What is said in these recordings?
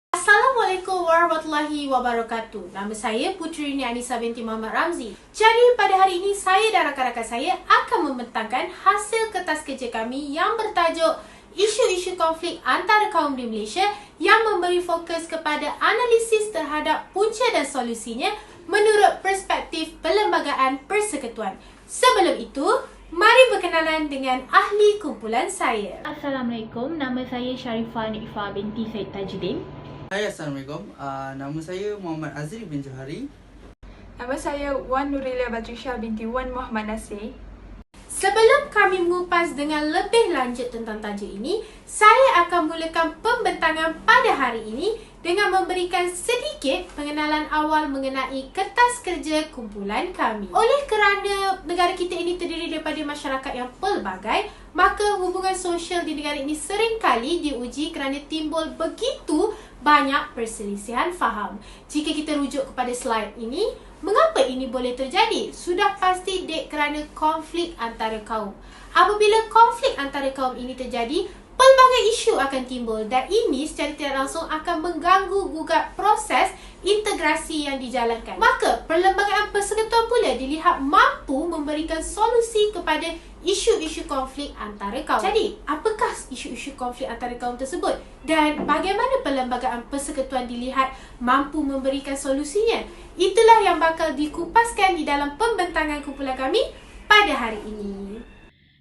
Assalamualaikum warahmatullahi wabarakatuh. Nama saya Puteri Anissa binti Muhammad Ramzi. Jadi pada hari ini saya dan rakan-rakan saya akan membentangkan hasil kertas kerja kami yang bertajuk Isu-isu konflik antara kaum di Malaysia yang memberi fokus kepada analisis terhadap punca dan solusinya menurut perspektif Perlembagaan Persekutuan. Sebelum itu, mari berkenalan dengan ahli kumpulan saya. Assalamualaikum, nama saya Sharifah Nifa binti Said Tajuddin. Hai, Assalamualaikum. Nama saya Muhammad Azri bin Johari. Nama saya Wan Nurilia Batrisha binti Wan Muhammad Nasir. Sebelum kami mengupas dengan lebih lanjut tentang tajuk ini, saya akan mulakan pembentangan pada hari ini dengan memberikan sedikit pengenalan awal mengenai kertas kerja kumpulan kami. Oleh kerana negara kita ini terdiri daripada masyarakat yang pelbagai, maka hubungan sosial di negara ini seringkali diuji kerana timbul begitu banyak perselisihan faham. Jika kita rujuk kepada slide ini, mengapa ini boleh terjadi? Sudah pasti kerana konflik antara kaum. Apabila konflik antara kaum ini terjadi, pelbagai isu akan timbul dan ini secara tidak langsung akan mengganggu gugat proses integrasi yang dijalankan. Maka, Perlembagaan Persekutuan pula dilihat mampu memberikan solusi kepada isu-isu konflik antara kaum. Jadi, apakah isu-isu konflik antara kaum tersebut? Dan bagaimana Perlembagaan Persekutuan dilihat mampu memberikan solusinya? Itulah yang bakal dikupaskan di dalam pembentangan kumpulan kami pada hari ini.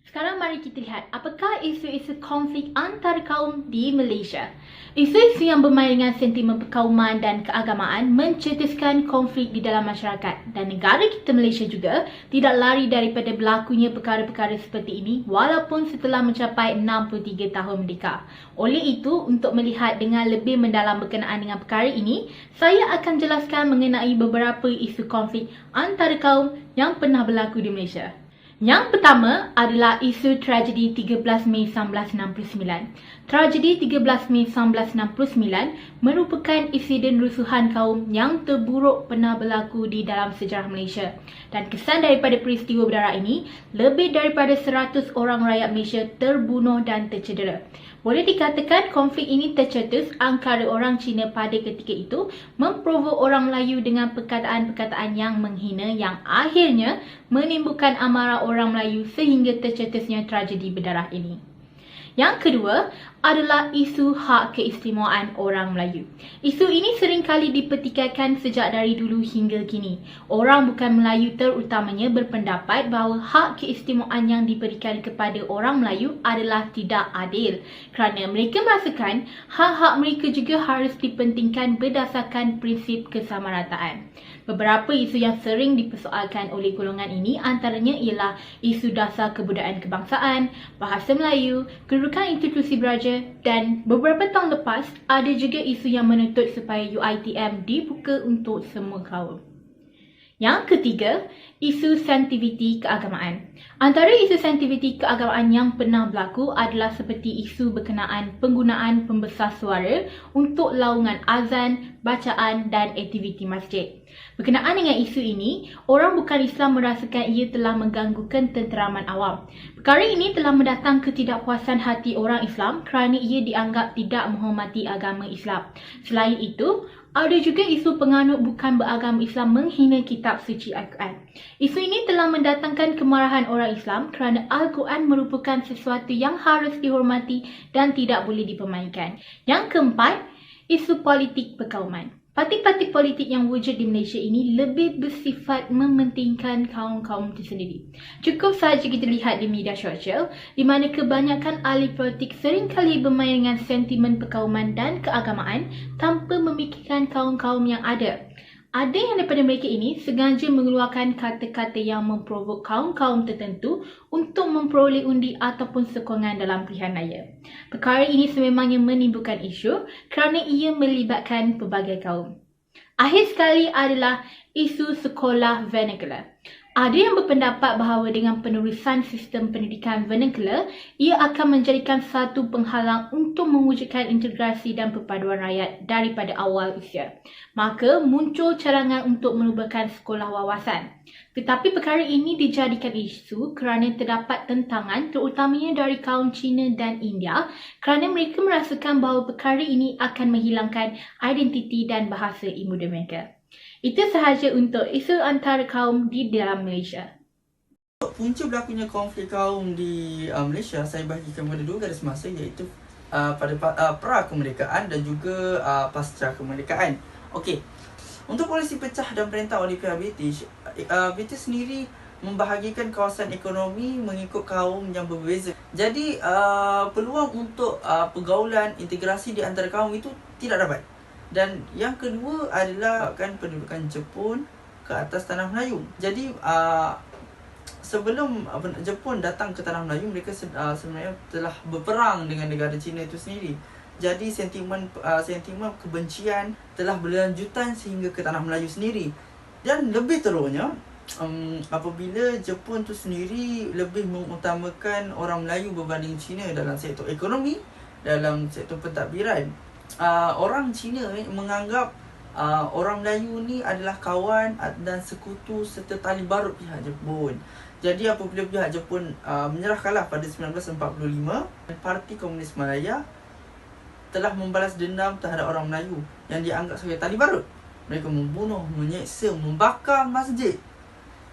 Sekarang mari kita lihat apakah isu-isu konflik antara kaum di Malaysia. Isu-isu yang bermain dengan sentimen perkauman dan keagamaan mencetuskan konflik di dalam masyarakat dan negara kita Malaysia juga tidak lari daripada berlakunya perkara-perkara seperti ini walaupun setelah mencapai 63 tahun merdeka. Oleh itu, untuk melihat dengan lebih mendalam berkenaan dengan perkara ini, saya akan jelaskan mengenai beberapa isu konflik antara kaum yang pernah berlaku di Malaysia. Yang pertama adalah isu tragedi 13 Mei 1969. Tragedi 13 Mei 1969 merupakan insiden rusuhan kaum yang terburuk pernah berlaku di dalam sejarah Malaysia. Dan kesan daripada peristiwa berdarah ini, lebih daripada 100 orang rakyat Malaysia terbunuh dan tercedera. Boleh dikatakan konflik ini tercetus antara orang Cina pada ketika itu memprovok orang Melayu dengan perkataan-perkataan yang menghina yang akhirnya menimbulkan amarah orang Melayu sehingga tercetusnya tragedi berdarah ini. Yang kedua adalah isu hak keistimewaan orang Melayu. Isu ini seringkali dipertikaikan sejak dari dulu hingga kini. Orang bukan Melayu terutamanya berpendapat bahawa hak keistimewaan yang diberikan kepada orang Melayu adalah tidak adil kerana mereka merasakan hak-hak mereka juga harus dipentingkan berdasarkan prinsip kesamarataan. Beberapa isu yang sering dipersoalkan oleh golongan ini antaranya ialah isu dasar kebudayaan kebangsaan, bahasa Melayu, kedudukan institusi beraja dan beberapa tahun lepas ada juga isu yang menuntut supaya UiTM dibuka untuk semua kaum. Yang ketiga, isu sensitiviti keagamaan. Antara isu sensitiviti keagamaan yang pernah berlaku adalah seperti isu berkenaan penggunaan pembesar suara untuk laungan azan, bacaan dan aktiviti masjid. Berkenaan dengan isu ini, orang bukan Islam merasakan ia telah mengganggu ketenteraman awam. Perkara ini telah mendatang ketidakpuasan hati orang Islam kerana ia dianggap tidak menghormati agama Islam. Selain itu, ada juga isu penganut bukan beragama Islam menghina kitab suci Al-Quran. Isu ini telah mendatangkan kemarahan orang Islam kerana Al-Quran merupakan sesuatu yang harus dihormati dan tidak boleh dipermainkan. Yang keempat, isu politik perkauman. Parti-parti politik yang wujud di Malaysia ini lebih bersifat mementingkan kaum-kaum tersendiri. Cukup sahaja kita lihat di media sosial di mana kebanyakan ahli politik seringkali bermain dengan sentimen perkauman dan keagamaan tanpa memikirkan kaum-kaum yang ada. Ada yang daripada mereka ini sengaja mengeluarkan kata-kata yang memprovok kaum-kaum tertentu untuk memperoleh undi ataupun sokongan dalam pilihan raya. Perkara ini sememangnya menimbulkan isu kerana ia melibatkan pelbagai kaum. Akhir sekali adalah isu sekolah vernacular. Ada yang berpendapat bahawa dengan penerusan sistem pendidikan vernacular, ia akan menjadikan satu penghalang untuk mewujudkan integrasi dan perpaduan rakyat daripada awal usia. Maka muncul cadangan untuk menubuhkan sekolah wawasan. Tetapi perkara ini dijadikan isu kerana terdapat tentangan terutamanya dari kaum Cina dan India kerana mereka merasakan bahawa perkara ini akan menghilangkan identiti dan bahasa ibu mereka. Itu sahaja untuk isu antara kaum di dalam Malaysia. Punca berlakunya konflik kaum di Malaysia saya bahagikan pada dua garis masa, iaitu pada pra-kemerdekaan dan juga pasca kemerdekaan. Okey. Untuk polisi pecah dan perintah oleh pihak British, British sendiri membahagikan kawasan ekonomi mengikut kaum yang berbeza. Jadi peluang untuk pergaulan, integrasi di antara kaum itu tidak dapat. Dan yang kedua adalah pendudukan Jepun ke atas tanah Melayu. Jadi sebelum Jepun datang ke tanah Melayu, mereka sebenarnya telah berperang dengan negara China itu sendiri. Jadi sentimen kebencian telah berlanjutan sehingga ke tanah Melayu sendiri. Dan lebih teruknya, apabila Jepun tu sendiri lebih mengutamakan orang Melayu berbanding Cina dalam sektor ekonomi, dalam sektor pentadbiran. Orang Cina menganggap orang Melayu ni adalah kawan dan sekutu serta tali barut pihak Jepun. Jadi apabila pihak Jepun menyerah kalah pada 1945, Parti Komunis Malaya telah membalas dendam terhadap orang Melayu yang dianggap sebagai tali barut. Mereka membunuh, menyeksa, membakar masjid,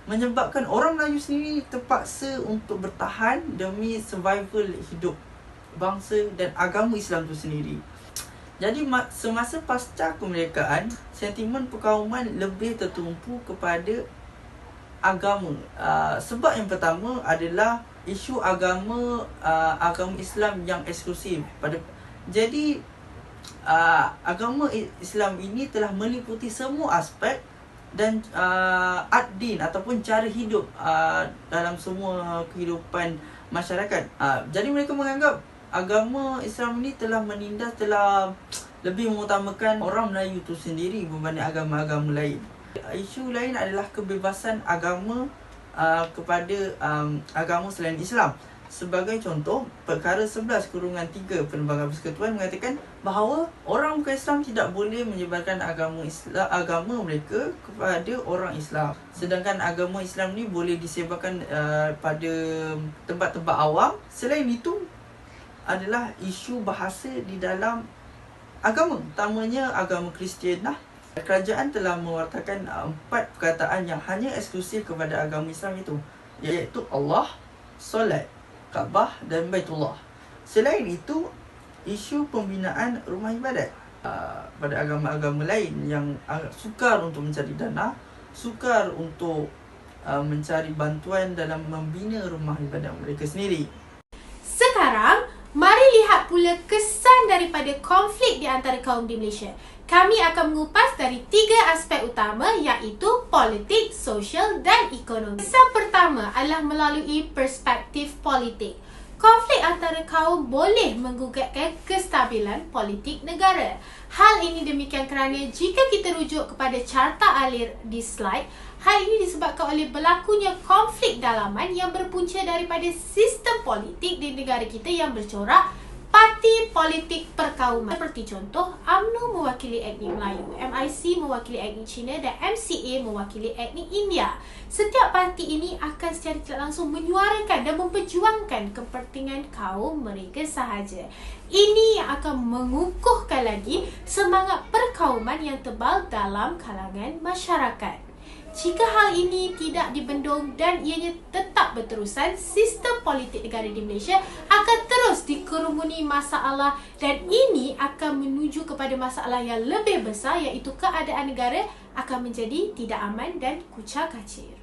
menyebabkan orang Melayu sendiri terpaksa untuk bertahan demi survival hidup bangsa dan agama Islam itu sendiri. Jadi semasa pasca kemerdekaan, sentimen perkauman lebih tertumpu kepada agama. Sebab yang pertama adalah isu agama Islam yang eksklusif. Jadi agama Islam ini telah meliputi semua aspek dan ad-din ataupun cara hidup dalam semua kehidupan masyarakat. Jadi mereka menganggap agama Islam ini telah lebih mengutamakan orang Melayu itu sendiri berbanding agama-agama lain. Isu lain adalah kebebasan agama kepada agama selain Islam. Sebagai contoh, perkara 11/3 Perlembagaan Persekutuan mengatakan bahawa orang bukan Islam tidak boleh menyebarkan agama mereka kepada orang Islam. Sedangkan agama Islam ni boleh disebarkan pada tempat-tempat awam. Selain itu adalah isu bahasa di dalam agama, utamanya agama Kristian lah. Kerajaan telah mewartakan 4 perkataan yang hanya eksklusif kepada agama Islam itu, iaitu Allah, solat, Kaabah dan Baitullah. Selain itu, isu pembinaan rumah ibadat pada agama-agama lain yang sukar untuk mencari dana, sukar untuk mencari bantuan dalam membina rumah ibadat mereka sendiri. Sekarang, mari lihat pula kesan daripada konflik di antara kaum di Malaysia. Kami akan mengupas dari 3 aspek utama, iaitu politik, sosial dan ekonomi. Kesan pertama adalah melalui perspektif politik. Konflik antara kaum boleh menggugatkan kestabilan politik negara. Hal ini demikian kerana jika kita rujuk kepada carta alir di slide, hal ini disebabkan oleh berlakunya konflik dalaman yang berpunca daripada sistem politik di negara kita yang bercorak parti politik perkauman. Seperti contoh, UMNO mewakili etnik Melayu, MIC mewakili etnik Cina dan MCA mewakili etnik India. Setiap parti ini akan secara tidak langsung menyuarakan dan memperjuangkan kepentingan kaum mereka sahaja. Ini yang akan mengukuhkan lagi semangat perkauman yang tebal dalam kalangan masyarakat. Jika hal ini tidak dibendung dan ianya tetap berterusan, sistem politik negara di Malaysia akan terus dikerumuni masalah dan ini akan menuju kepada masalah yang lebih besar, iaitu keadaan negara akan menjadi tidak aman dan kucar kacir.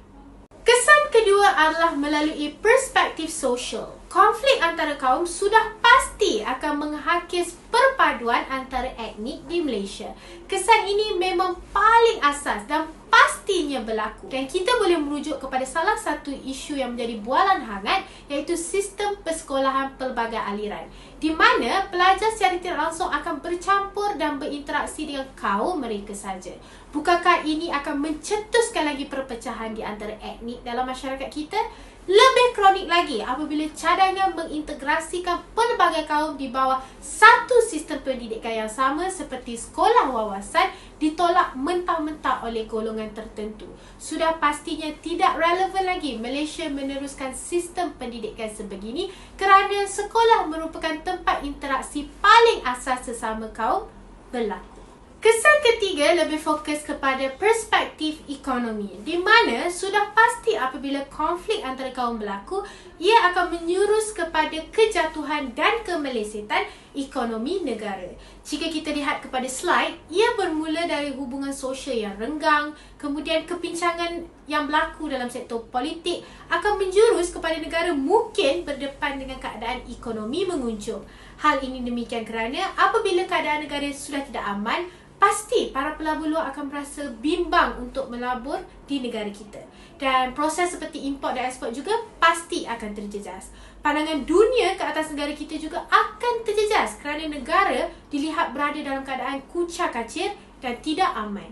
Kesan kedua adalah melalui perspektif sosial. konflik antara kaum sudah pasti akan menghakis perpaduan antara etnik di Malaysia. Kesan ini memang paling asas dan pastinya berlaku. Dan kita boleh merujuk kepada salah satu isu yang menjadi bualan hangat, iaitu sistem persekolahan pelbagai aliran, di mana pelajar secara tidak langsung akan bercampur dan berinteraksi dengan kaum mereka saja. Bukankah ini akan mencetuskan lagi perpecahan di antara etnik dalam masyarakat kita? Lebih kronik lagi apabila cadangan mengintegrasikan pelbagai kaum di bawah satu sistem pendidikan yang sama seperti sekolah wawasan ditolak mentah-mentah oleh golongan tertentu. Sudah pastinya tidak relevan lagi Malaysia meneruskan sistem pendidikan sebegini kerana sekolah merupakan tempat interaksi paling asas sesama kaum berlaku. Kesan ketiga lebih fokus kepada perspektif ekonomi, di mana sudah pasti apabila konflik antara kaum berlaku, ia akan menyurus kepada kejatuhan dan kemelesetan ekonomi negara. Jika kita lihat kepada slide, ia bermula dari hubungan sosial yang renggang, kemudian kepincangan yang berlaku dalam sektor politik akan menjurus kepada negara mungkin berdepan dengan keadaan ekonomi menguncung. Hal ini demikian kerana apabila keadaan negara sudah tidak aman, pasti para pelabur luar akan merasa bimbang untuk melabur di negara kita. Dan proses seperti import dan ekspor juga pasti akan terjejas. Pandangan dunia ke atas negara kita juga akan terjejas kerana negara dilihat berada dalam keadaan kucar-kacir dan tidak aman.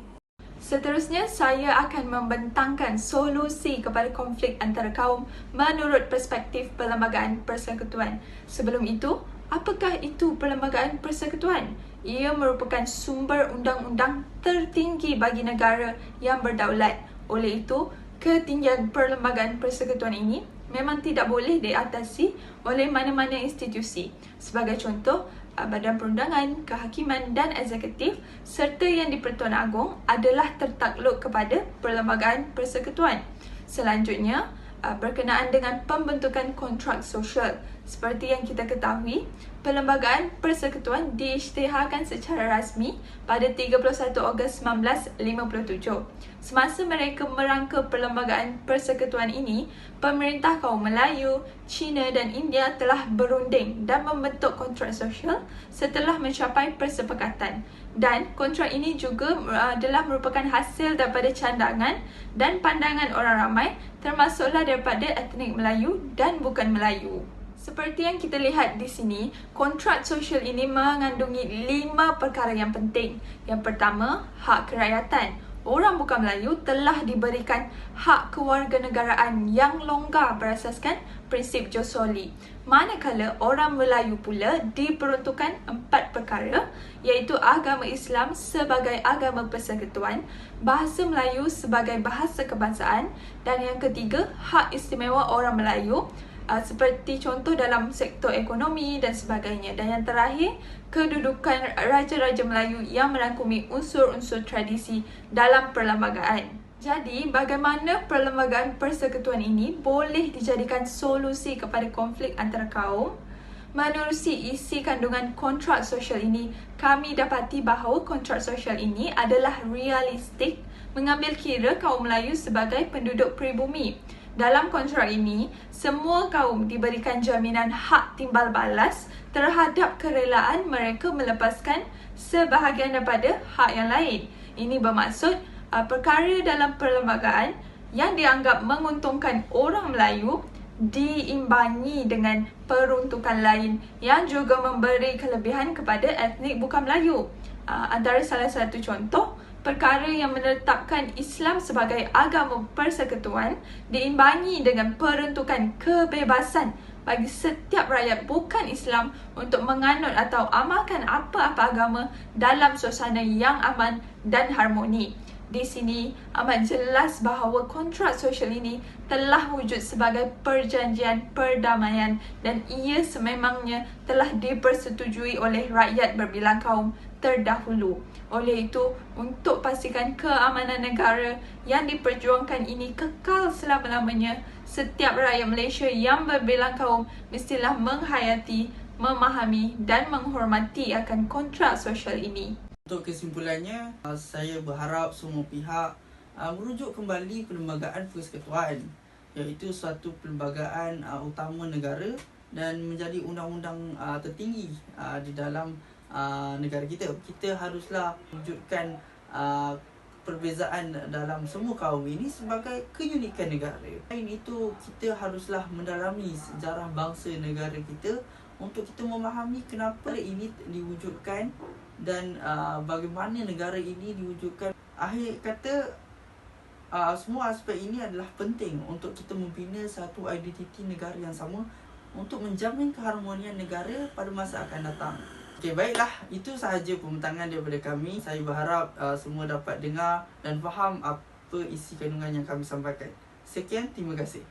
Seterusnya, saya akan membentangkan solusi kepada konflik antara kaum menurut perspektif Perlembagaan Persekutuan. Sebelum itu, apakah itu Perlembagaan Persekutuan? Ia merupakan sumber undang-undang tertinggi bagi negara yang berdaulat. Oleh itu, ketinggian Perlembagaan Persekutuan ini memang tidak boleh diatasi oleh mana-mana institusi. Sebagai contoh, Badan Perundangan, Kehakiman dan Eksekutif serta yang di-Pertuan Agong adalah tertakluk kepada Perlembagaan Persekutuan. Selanjutnya, berkenaan dengan pembentukan kontrak sosial. Seperti yang kita ketahui, Perlembagaan Persekutuan diisytiharkan secara rasmi pada 31 Ogos 1957. Semasa mereka merangka Perlembagaan Persekutuan ini, pemerintah kaum Melayu, Cina dan India telah berunding dan membentuk kontrak sosial setelah mencapai persepakatan. Dan kontrak ini juga adalah merupakan hasil daripada cadangan dan pandangan orang ramai, termasuklah daripada etnik Melayu dan bukan Melayu. Seperti yang kita lihat di sini, kontrak sosial ini mengandungi 5 perkara yang penting. Yang pertama, hak kerakyatan. Orang bukan Melayu telah diberikan hak kewarganegaraan yang longgar berasaskan prinsip Jos Soli. Manakala orang Melayu pula diperuntukkan 4 perkara, iaitu agama Islam sebagai agama persekutuan, bahasa Melayu sebagai bahasa kebangsaan, dan yang ketiga, hak istimewa orang Melayu, seperti contoh dalam sektor ekonomi dan sebagainya. Dan yang terakhir, kedudukan Raja-Raja Melayu yang merangkumi unsur-unsur tradisi dalam perlembagaan. Jadi, bagaimana Perlembagaan Persekutuan ini boleh dijadikan solusi kepada konflik antara kaum? Menerusi isi kandungan kontrak sosial ini, kami dapati bahawa kontrak sosial ini adalah realistik, mengambil kira kaum Melayu sebagai penduduk pribumi. Dalam kontrak ini, semua kaum diberikan jaminan hak timbal balas terhadap kerelaan mereka melepaskan sebahagian daripada hak yang lain. Ini bermaksud perkara dalam perlembagaan yang dianggap menguntungkan orang Melayu diimbangi dengan peruntukan lain yang juga memberi kelebihan kepada etnik bukan Melayu. Antara salah satu contoh, perkara yang menetapkan Islam sebagai agama persekutuan diimbangi dengan peruntukan kebebasan bagi setiap rakyat bukan Islam untuk menganut atau amalkan apa-apa agama dalam suasana yang aman dan harmoni. Di sini amat jelas bahawa kontrak sosial ini telah wujud sebagai perjanjian perdamaian dan ia sememangnya telah dipersetujui oleh rakyat berbilang kaum terdahulu. Oleh itu, untuk pastikan keamanan negara yang diperjuangkan ini kekal selama-lamanya, setiap rakyat Malaysia yang berbilang kaum mestilah menghayati, memahami dan menghormati akan kontrak sosial ini. Untuk kesimpulannya, saya berharap semua pihak merujuk kembali Perlembagaan Persekutuan, iaitu suatu perlembagaan utama negara dan menjadi undang-undang tertinggi di dalam negara kita. Kita haruslah wujudkan perbezaan dalam semua kaum ini sebagai keunikan negara. Selain itu, kita haruslah mendalami sejarah bangsa negara kita untuk kita memahami kenapa ini diwujudkan dan bagaimana negara ini diwujudkan. Akhir kata, semua aspek ini adalah penting untuk kita membina satu identiti negara yang sama untuk menjamin keharmonian negara pada masa akan datang. Okey, baiklah, itu sahaja pembentangan daripada kami. Saya berharap semua dapat dengar dan faham apa isi kandungan yang kami sampaikan. Sekian, terima kasih.